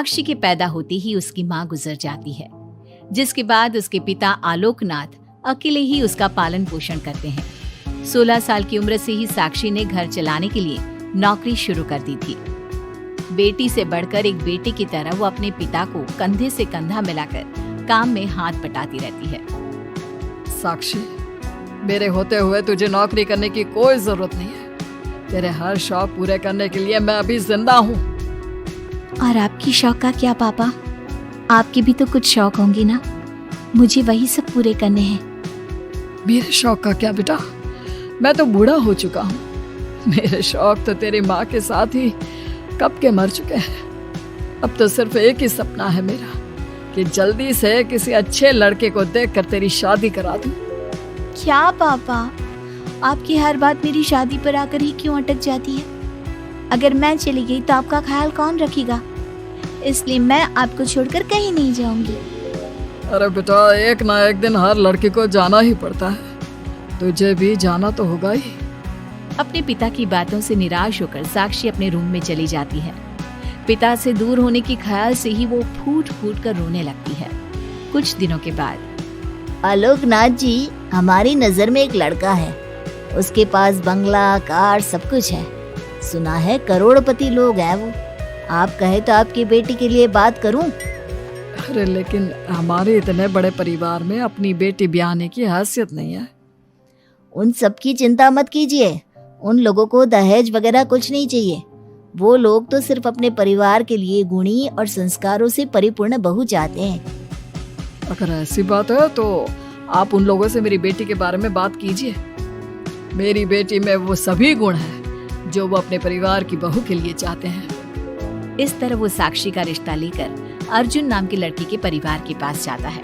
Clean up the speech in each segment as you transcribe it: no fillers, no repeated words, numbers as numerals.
साक्षी के पैदा होते ही उसकी माँ गुजर जाती है, जिसके बाद उसके पिता आलोकनाथ अकेले ही उसका पालन पोषण करते हैं। 16 साल की उम्र से ही साक्षी ने घर चलाने के लिए नौकरी शुरू कर दी थी। बेटी से बढ़कर एक बेटे की तरह वो अपने पिता को कंधे से कंधा मिलाकर काम में हाथ बटाती रहती है। साक्षी, मेरे होते हुए तुझे नौकरी करने की कोई जरूरत नहीं है। तेरे हर शौक पूरे करने के लिए मैं अभी जिंदा हूँ। और आपकी शौक का क्या पापा? आपके भी तो कुछ शौक होंगे ना, मुझे वही सब पूरे करने हैं। मेरे शौक का क्या बेटा, मैं तो बूढ़ा हो चुका हूँ। मेरे शौक तो तेरी माँ के साथ ही कब के मर चुके हैं। अब तो सिर्फ एक ही सपना है मेरा कि जल्दी से किसी अच्छे लड़के को देखकर तेरी शादी करा दूं। क्या पापा, आपकी हर बात मेरी शादी पर आकर ही क्यों अटक जाती है? अगर मैं चली गई तो आपका ख्याल कौन रखेगा? इसलिए मैं आपको छोड़कर कहीं नहीं जाऊंगी। अरे बेटा, एक ना एक दिन हर लड़के को जाना ही पड़ता है, तुझे भी जाना तो होगा ही। अपने पिता की बातों से निराश होकर साक्षी अपने रूम में चली जाती है। पिता से दूर होने के ख्याल से ही वो फूट फूट कर रोने लगती है। कुछ दिनों के बाद, आलोकनाथ जी, हमारी नजर में एक लड़का है। उसके पास बंगला, कार, सब कुछ है। सुना है करोड़पति लोग है वो। आप कहे तो आपकी बेटी के लिए बात करूं? अरे लेकिन हमारे इतने बड़े परिवार में अपनी बेटी ब्याहने की हैसियत नहीं है। उन सब की चिंता मत कीजिए। उन लोगों को दहेज वगैरह कुछ नहीं चाहिए। वो लोग तो सिर्फ अपने परिवार के लिए गुणी और संस्कारों से परिपूर्ण बहू चाहते हैं। अगर ऐसी बात है तो आप उन लोगों से मेरी बेटी के बारे में बात कीजिए। मेरी बेटी में वो सभी गुण हैं जो वो अपने परिवार की बहू के लिए चाहते हैं। इस तरह वो साक्षी का रिश्ता लेकर अर्जुन नाम की लड़की के परिवार के पास जाता है।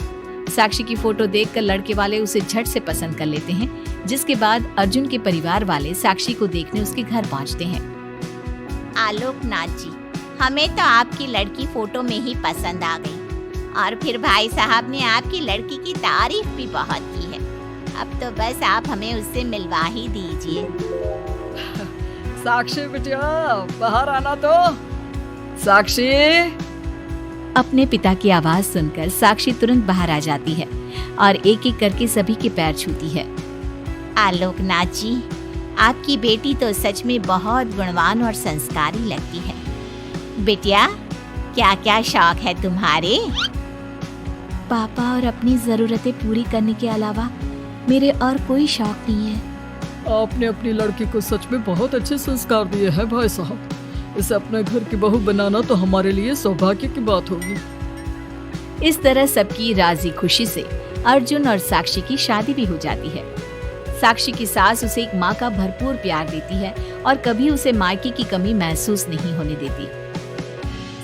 साक्षी की फोटो देखकर लड़के वाले उसे झट से पसंद कर लेते हैं, जिसके बाद अर्जुन के परिवार वाले साक्षी को देखने उसके घर पहुंचते हैं। आलोकनाथ जी, हमें तो आपकी लड़की फोटो में ही पसंद आ गई, और फिर भाई साहब ने आपकी लड़की की तारीफ भी बहुत की है। अब तो बस आप हमें उससे मिलवा ही दीजिए। साक्षी बिटिया, बाहर आना तो। साक्षी। अपने पिता की आवाज सुनकर साक्षी तुरंत बाहर आ जाती है और एक एक करके सभी के पैर छूती है। आलोकनाथ जी, आपकी बेटी तो सच में बहुत गुणवान और संस्कारी लगती है। बिटिया, क्या क्या शौक है तुम्हारे? पापा, और अपनी जरूरतें पूरी करने के अलावा मेरे और कोई शौक नहीं है। आपने अपनी लड़की को सच में बहुत अच्छे संस्कार दिए हैं भाई साहब। इसे अपने घर की बहू बनाना तो हमारे लिए सौभाग्य की बात होगी। इस तरह सबकी राजी खुशी से अर्जुन और साक्षी की शादी भी हो जाती है। साक्षी की सास उसे एक माँ का भरपूर प्यार देती है और कभी उसे मायके की कमी महसूस नहीं होने देती।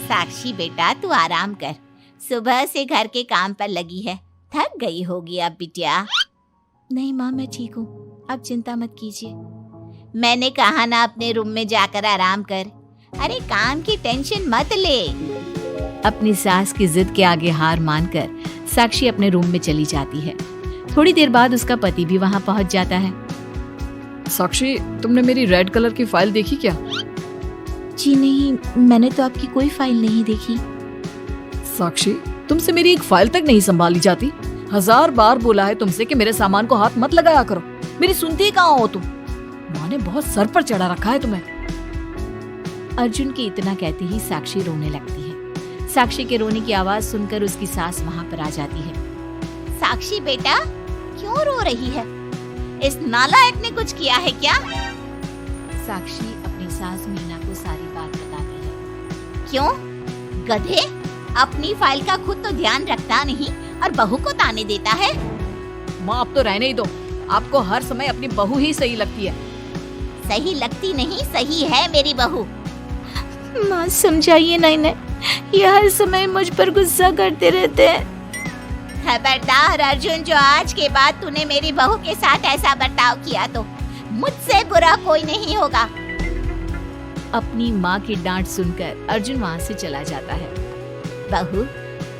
साक्षी बेटा, तू आराम कर। सुबह से घर के काम पर लगी है, थक गई होगी अब बिटिया। नहीं माँ, मैं ठीक हूँ, आप चिंता मत कीजिए। मैंने कहा ना, अपने रूम में जाकर आराम कर। अरे काम की टेंशन मत ले। अपनी सास की जिद के आगे हार मानकर साक्षी अपने रूम में चली जाती है। थोड़ी देर बाद उसका पति भी वहाँ पहुँच जाता है। साक्षी, तुमने मेरी रेड कलर की फाइल देखी क्या? जी नहीं, मैंने तो आपकी कोई फाइल नहीं देखी। साक्षी, तुमसे मेरी एक फाइल तक नहीं संभाली जाती। 1000 बार बोला है तुमसे कि मेरे सामान को हाथ मत लगाया करो, मेरी सुनती कहाँ हो तुम? माँ ने बहुत सर पर चढ़ा रखा है तुम्हें। अर्जुन के इतना कहते ही साक्षी रोने लगती है। साक्षी के रोने की आवाज सुनकर उसकी सास वहाँ पर आ जाती है। साक्षी बेटा, क्यों रो रही है? इस नालायक ने कुछ किया है क्या? साक्षी अपनी सास मीना को सारी बात बताती है। क्यों? गधे, अपनी फाइल का खुद तो ध्यान रखता नहीं और बहू को ताने देता है। माँ, अब तो रहने ही दो। आपको हर समय अपनी बहू ही सही लगती है। सही लगती नहीं, सही है मेरी बहू। माँ समझाइए ना इन्हें, ये हर समय मुझ पर गुस्सा करते रहते हैं। खबरदार अर्जुन, जो आज के बाद तूने मेरी बहू के साथ ऐसा बर्ताव किया तो मुझसे बुरा कोई नहीं होगा। अपनी माँ की डांट सुनकर अर्जुन वहाँ से चला जाता है। बहू,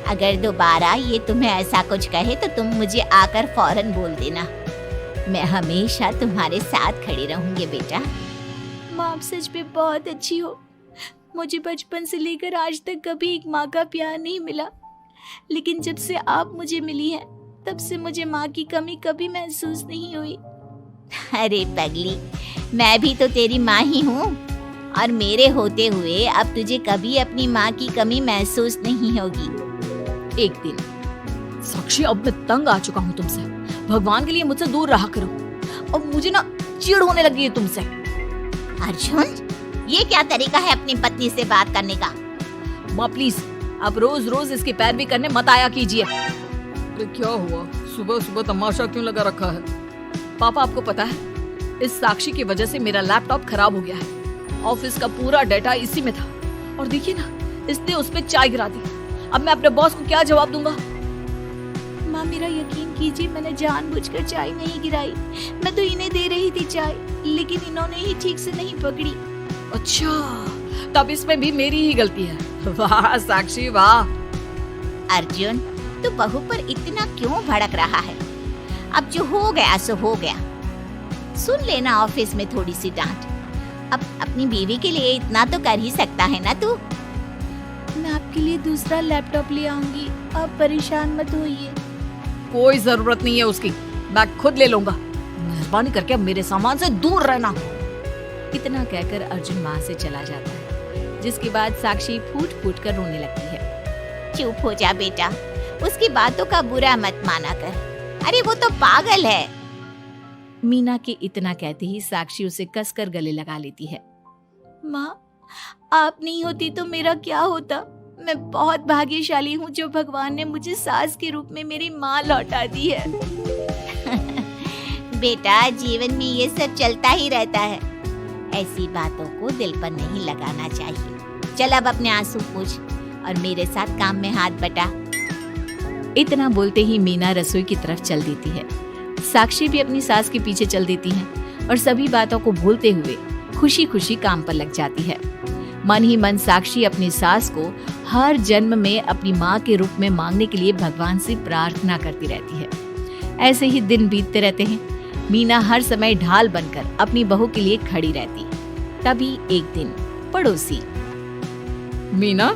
अगर दोबारा ये तुम्हें ऐसा कुछ कहे तो तुम मुझे आकर फौरन बोल देना। मैं हमेशा तुम्हारे साथ खड़ी रहूंगी बेटा। माँ, आप सच में बहुत अच्छी हो। मुझे बचपन से लेकर आज तक कभी एक माँ का प्यार नहीं मिला, लेकिन जब से आप मुझे मिली हैं, तब से मुझे माँ की कमी कभी महसूस नहीं हुई। अरे पगली, मैं भी तो तेरी माँ ही हूँ, और मेरे होते हुए अब तुझे कभी अपनी माँ की कमी महसूस नहीं होगी। एक दिन साक्षी, अब मैं तंग आ चुका हूँ तुमसे। भगवान के लिए मुझसे दूर रहा करो। अब मुझे ना चिढ़ होने लगी है तुमसे। अर्जुन, ये क्या तरीका है अपनी पत्नी से बात करने का? माँ प्लीज, आप रोज रोज इसके पैरवी करने मत आया कीजिए। अरे क्या हुआ, सुबह सुबह तमाशा क्यों लगा रखा है? पापा, आपको पता है, इस साक्षी की वजह से मेरा लैपटॉप खराब हो गया है। ऑफिस का पूरा डाटा इसी में था, और देखिए ना, इसने उस पे चाय गिरा दी। अब मैं अपने बॉस को क्या जवाब दूंगा? माँ, मेरा यकीन कीजिए, मैंने जानबूझकर चाय नहीं गिराई। मैं तो इन्हें दे रही थी चाय, लेकिन इन्होंने ही ठीक से नहीं पकड़ी। अच्छा, तब इसमें भी मेरी ही गलती है। वाह साक्षी वाह। अर्जुन, तू बहू पर इतना क्यों भड़क रहा है? अब जो हो गया सो हो गया। सुन लेना ऑफिस में थोड़ी सी डांट। अब अपनी बीवी के लिए इतना तो कर ही सकता है ना तू? मैं आपके लिए दूसरा लैपटॉप ले आऊंगी, आप परेशान मत होइए। कोई जरूरत नहीं है उसकी, मैं खुद ले लूंगा। मेहरबानी करके अब मेरे सामान से दूर रहना। इतना कहकर अर्जुन वहां से चला जाता है, जिसके बाद साक्षी फूट फूट कर रोने लगती है। चुप हो जा बेटा, उसकी बातों का बुरा मत माना कर। अरे वो तो पागल है। मीना के इतना कहते ही साक्षी उसे कसकर गले लगा लेती है। माँ, आप नहीं होती तो मेरा क्या होता? मैं बहुत भाग्यशाली हूँ जो भगवान ने मुझे सास के रूप में मेरी माँ लौटा दी है। बेटा, जीवन में ये सब चलता ही रहता है, ऐसी बातों को दिल पर नहीं लगाना चाहिए। चल अब अपने आंसू पोंछ और मेरे साथ काम में हाथ बटा। इतना बोलते ही मीना रसोई की तरफ चल देती है। साक्षी भी अपनी सास के पीछे चल देती है और सभी बातों को भूलते हुए खुशी खुशी काम पर लग जाती है। मन ही मन साक्षी अपनी सास को हर जन्म में अपनी माँ के रूप में मांगने के लिए भगवान से प्रार्थना करती रहती है। ऐसे ही दिन बीतते रहते हैं। मीना हर समय ढाल बनकर अपनी बहू के लिए खड़ी रहती। तभी एक दिन पड़ोसी, मीना,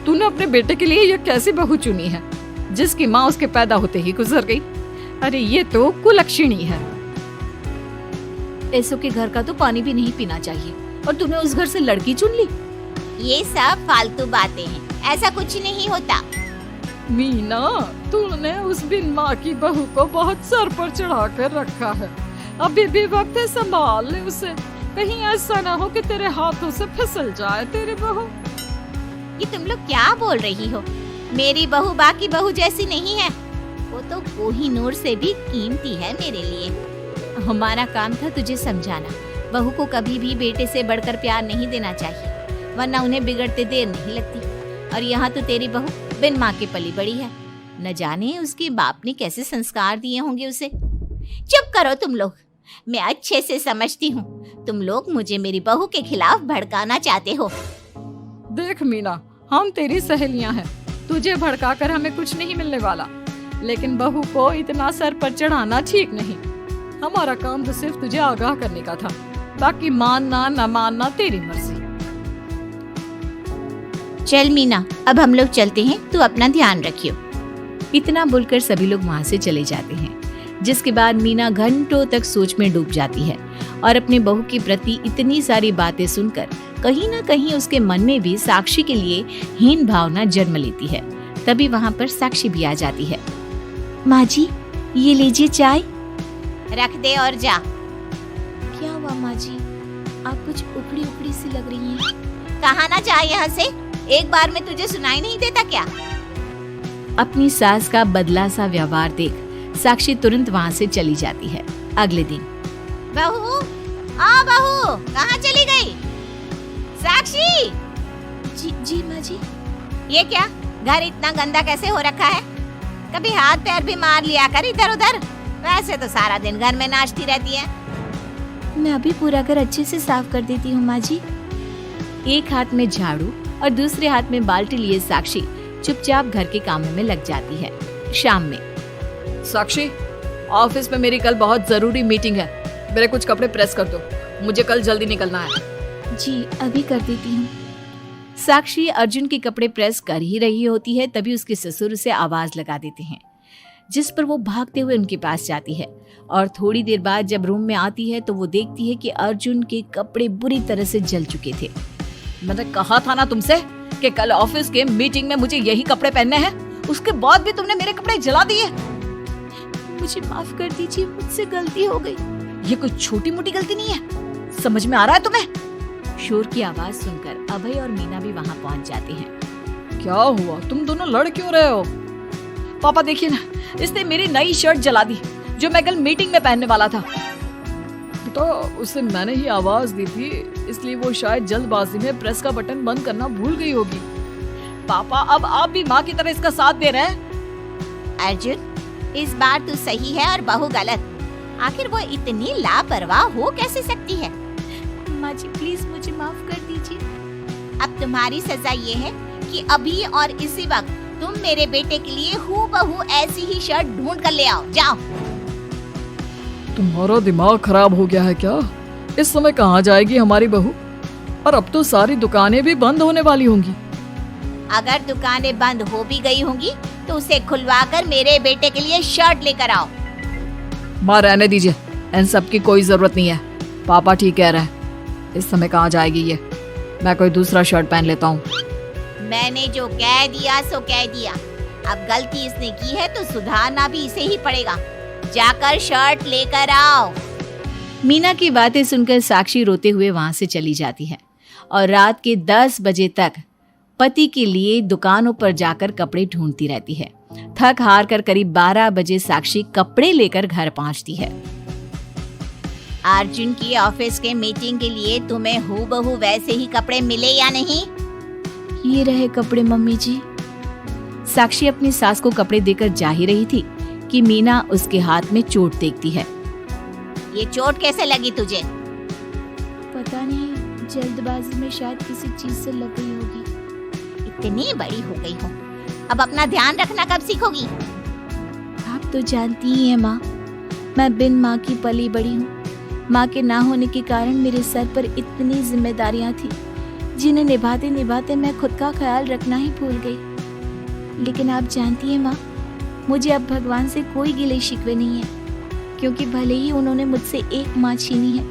तूने अपने बेटे के लिए यह कैसी बहू चुनी है, जिसकी माँ उसके पैदा होते ही गुजर गई? अरे ये तो कुलक्षणी है। ऐसो के घर का तो पानी भी नहीं पीना चाहिए, और तूने उस घर से लड़की चुन ली। ये सब फालतू बातें हैं, ऐसा कुछ नहीं होता। मीना, तूने उस बिन माँ की बहू को बहुत सर पर चढ़ा कर रखा है। अभी भी वक्त है, संभाल ले उसे। कहीं ऐसा ना हो कि तेरे हाथों से फिसल जाए तेरी बहू। ये तुम लोग क्या बोल रही हो? मेरी बहू बाकी बहू जैसी नहीं है, वो तो कोहिनूर से भी कीमती है मेरे लिए। हमारा काम था तुझे समझाना। बहू को कभी भी बेटे से बढ़कर प्यार नहीं देना चाहिए, वरना उन्हें बिगड़ते देर नहीं लगती। और यहाँ तो तेरी बहू बिन माँ के पली बड़ी है। न जाने उसके बाप ने कैसे संस्कार दिए होंगे उसे। चुप करो तुम लोग, मैं अच्छे से समझती हूँ तुम लोग मुझे मेरी बहू के खिलाफ भड़काना चाहते हो। देख मीना, हम तेरी सहेलियां हैं, तुझे भड़काकर हमें कुछ नहीं मिलने वाला, लेकिन बहू को इतना सर पर चढ़ाना ठीक नहीं। हमारा काम तो सिर्फ तुझे आगाह करने का था, बाकी मानना न मानना तेरी मर्जी। चल मीना, अब हम लोग चलते हैं, तू अपना ध्यान रखियो। इतना बोलकर सभी लोग वहां से चले जाते हैं, जिसके बाद मीना घंटों तक सोच में डूब जाती है और अपने बहू के प्रति इतनी सारी बातें सुनकर कहीं ना कहीं उसके मन में भी साक्षी के लिए हीन भावना जन्म लेती है। तभी वहां पर साक्षी भी आ जाती है। माँ जी, ये लीजिए चाय। रख दे और जा। क्या हुआ माँ जी, आप कुछ उखड़ी उखड़ी सी लग रही हैं। कहाँ ना जा यहाँ से, एक बार में तुझे सुनाई नहीं देता क्या? अपनी सास का बदला सा व्यवहार देख साक्षी तुरंत वहां से चली जाती है। अगले दिन, बहू, आ बहू, कहाँ चली गई? साक्षी! जी माँ जी। ये क्या, घर इतना गंदा कैसे हो रखा है? कभी हाथ पैर भी मार लिया कर इधर उधर। वैसे तो सारा दिन घर में नाचती रहती है। मैं अभी पूरा घर अच्छे से साफ कर देती हूँ माँ जी। एक हाथ में झाड़ू और दूसरे हाथ में बाल्टी लिए साक्षी चुपचाप घर के कामों में लग जाती है। शाम में, साक्षी, ऑफिस में मेरी कल बहुत जरूरी मीटिंग है, मेरे कुछ कपड़े प्रेस कर दो, मुझे कल जल्दी निकलना है। जी अभी कर देती हूँ। साक्षी अर्जुन के कपड़े प्रेस कर ही रही होती है, तभी उसके ससुर उसे आवाज लगा देते हैं, जिस पर वो भागते हुए उनके पास जाती है। और थोड़ी देर बाद जब रूम में आती है तो वो देखती है कि अर्जुन के कपड़े बुरी तरह से जल चुके थे। मैंने कहा था ना तुमसे कि कल ऑफिस के मीटिंग में मुझे यही कपड़े पहनने हैं, उसके बाद भी तुमने मेरे कपड़े जला दिए। मुझे माफ कर दीजिए, मुझसे गलती हो गई। ये कोई छोटी मोटी गलती नहीं है, समझ में आ रहा है तुम्हें? शोर की आवाज सुनकर अभय और मीना भी वहां पहुंच जाते हैं। क्या हुआ, तुम दोनों लड़ क्यों रहे हो? पापा देखिए ना, इसने मेरी नई शर्ट जला दी जो मैं कल मीटिंग में पहनने वाला था। तो उसे मैंने ही आवाज दी थी, इसलिए वो शायद जल्दबाजी में प्रेस का बटन बंद करना भूल गई होगी। पापा अब आप भी माँ की तरह इसका साथ दे रहे हैं। अर्जुन, इस बार तू सही है और बहू गलत। आखिर वो इतनी लापरवाह हो कैसे सकती है? माँ जी प्लीज मुझे माफ कर दीजिए। अब तुम्हारी सजा ये है कि अभी और इसी वक्त तुम मेरे बेटे के लिए हूबहू ऐसी ही शर्ट ढूंढ कर ले आओ। जाओ। तुम्हारा दिमाग खराब हो गया है क्या? इस समय कहाँ जाएगी हमारी बहू? और अब तो सारी दुकानें भी बंद होने वाली होंगी। अगर दुकानें बंद हो भी गई होंगी तो उसे खुलवाकर मेरे बेटे के लिए शर्ट लेकर आओ। माँ रहने दीजिए, इन सब की कोई जरूरत नहीं है। पापा ठीक कह रहे हैं, इस समय कहाँ जाएगी ये? मैं कोई दूसरा शर्ट पहन लेता हूँ। मैंने जो कह दिया सो कह दिया। अब गलती इसने की है तो सुधारना भी इसे ही पड़ेगा। जाकर शर्ट लेकर आओ। मीना की बातें सुनकर साक्षी रोते हुए वहां से चली जाती है और रात के 10 बजे तक पति के लिए दुकानों पर जाकर कपड़े ढूंढती रहती है। थक हार कर करीब 12 बजे साक्षी कपड़े लेकर घर पहुंचती है। अर्जुन की ऑफिस के मीटिंग के लिए तुम्हें हूबहू वैसे ही कपड़े मिले या नहीं? ये रहे कपड़े मम्मी जी। साक्षी अपनी सास को कपड़े देकर जा ही रही थी कि मीना उसके हाथ में चोट देखती है। ये चोट कैसे लगी तुझे? पता नहीं, जल्दबाजी में शायद किसी चीज से लग गई होगी। इतनी बड़ी हो गई हो, अब अपना ध्यान रखना कब सीखोगी? आप तो जानती ही हैं माँ, मैं बिन माँ की पली बड़ी हूँ। माँ के ना होने के कारण मेरे सर पर इतनी जिम्मेदारियाँ थी जिन्हें निभाते निभाते मैं खुद का ख्याल रखना ही भूल गई। लेकिन आप जानती हैं माँ, मुझे अब भगवान से कोई गिले शिकवे नहीं है, क्योंकि भले ही उन्होंने मुझसे एक माँ छीनी है,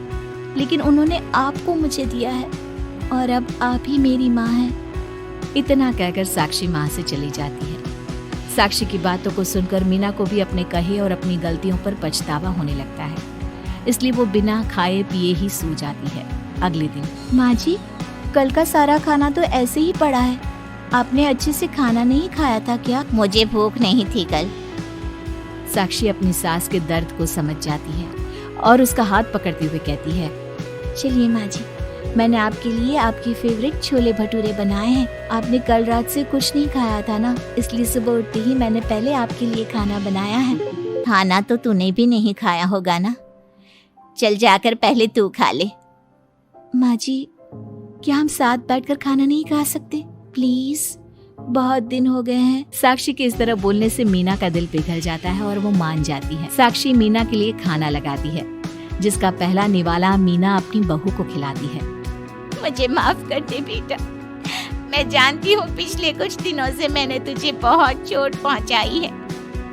लेकिन उन्होंने आपको मुझे दिया है और अब आप ही मेरी माँ हैं। इतना कहकर साक्षी माँ से चली जाती है। साक्षी की बातों को सुनकर मीना को भी अपने कहे और अपनी गलतियों पर पछतावा होने लगता है, इसलिए वो बिना खाए पिए ही सो जाती है। अगले दिन, माँ जी कल का सारा खाना तो ऐसे ही पड़ा है, आपने अच्छे से खाना नहीं खाया था क्या? मुझे भूख नहीं थी कल। साक्षी अपनी सास के दर्द को समझ जाती है और उसका हाथ पकड़ते हुए कहती है, चलिए माँ जी, मैंने आपके लिए आपकी फेवरेट छोले भटूरे बनाए हैं। आपने कल रात से कुछ नहीं खाया था ना, इसलिए सुबह उठते ही मैंने पहले आपके लिए खाना बनाया है। खाना तो तूने भी नहीं खाया होगा ना, चल जाकर पहले तू खा ले। माँ जी क्या हम साथ बैठकर खाना नहीं खा सकते प्लीज? बहुत दिन हो गए हैं। साक्षी के इस तरह बोलने से मीना का दिल पिघल जाता है और वो मान जाती है। साक्षी मीना के लिए खाना लगाती है, जिसका पहला निवाला मीना अपनी बहू को खिलाती है। मुझे माफ कर दे बेटा, मैं जानती हूँ पिछले कुछ दिनों से मैंने तुझे बहुत चोट पहुँचाई है,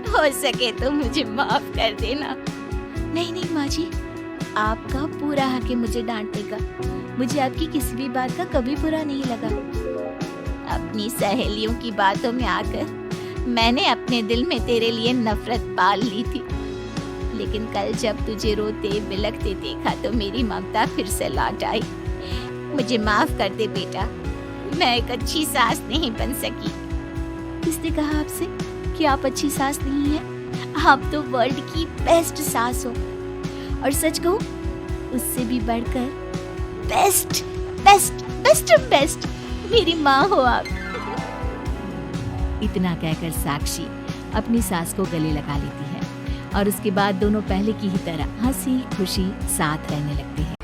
हो सके तो मुझे माफ कर देना। नहीं नहीं माँ जी, आपका पूरा हक है मुझे डांटने का। मुझे आपकी किसी भी बात का कभी बुरा नहीं लगा। अपनी सहेलियों की बातों में आकर मैंने अपने दिल में तेरे लिए नफरत पाल ली थी, लेकिन कल जब तुझे रोते बिलखते देखा तो मेरी ममता फिर से लौट आई। मुझे माफ कर दे बेटा, मैं एक अच्छी सास नहीं बन सकी। किसने कहा आपसे कि आप अच्छी सास नहीं हैं? आप तो वर्ल्ड की बेस्ट सास हो, और सच कहूं उससे भी बढ़कर बेस्ट बेस्ट बेस्ट बेस्ट मेरी माँ हो आप। इतना कहकर साक्षी अपनी सास को गले लगा लेती है और उसके बाद दोनों पहले की ही तरह हंसी खुशी साथ रहने लगते हैं।